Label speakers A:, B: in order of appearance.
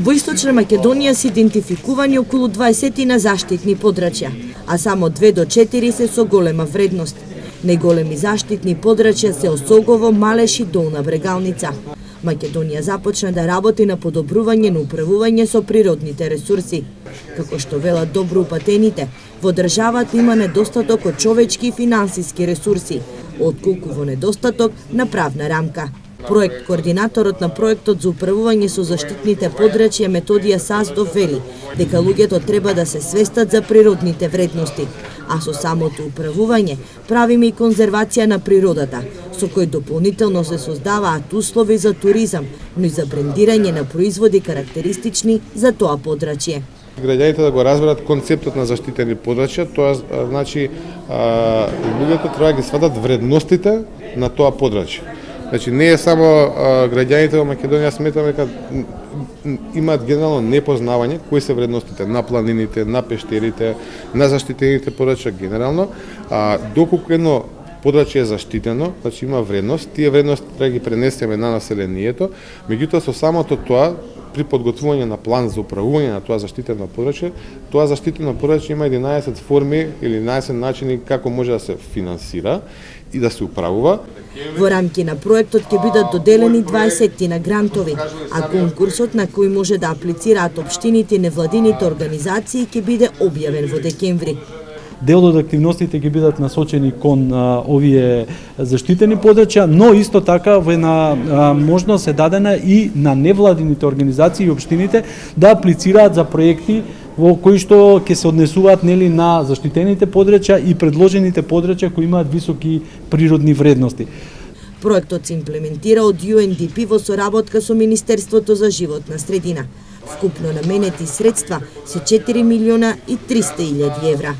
A: Во Источна Македонија се идентификувани околу 20 на заштитни подрачја, а само 2 до 4 се со голема вредност. Најголеми заштитни подрачја се Осогово, Малеш и Долна Брегалница. Македонија започна да работи на подобрување на управување со природните ресурси. Како што велат добро упатените, во државата има недостаток од човечки и финансиски ресурси, отколку во недостаток на правна рамка. Проект координаторот на проектот за управување со заштитните подрачја Методија Саздов вели дека луѓето треба да се свестат за природните вредности, а со самото управување правиме и конзервација на природата, со кој дополнително се создаваат услови за туризам, но и за брендирање на производи карактеристични за тоа подрачје.
B: Граѓаните да го разберат концептот на заштитени подрачја, тоа значи луѓето треба да ги сватат вредностите на тоа подрачје. Значи не е само граѓаните во Македонија, сметаме дека имаат генерално непознавање кои се вредностите на планините, на пештерите, на заштитените подрачја генерално, доколку едно подрачје е заштитено, значи има вредност, тие вредности треба да ги пренесеме на населението, меѓутоа со самото тоа при подготвување на план за управување на тоа заштитено подрачје има 11 форми или 11 начини како може да се финансира и да се управува.
A: Во рамки на проектот ќе бидат доделени 20 на грантови, а конкурсот на кој може да аплицираат општините и невладините организации ќе биде објавен во декември.
C: Дел од активностите ќе бидат насочени кон овие заштитени подрачја, но исто така во една можност е дадена и на невладините организации и општините да аплицираат за проекти во кои што ќе се однесуваат на заштитените подрачја и предложените подрачја кои имаат високи природни вредности.
A: Проектот се имплементира од UNDP во соработка со Министерството за животна средина. Вкупно наменети средства се 4 милиона и 300 илјади евра.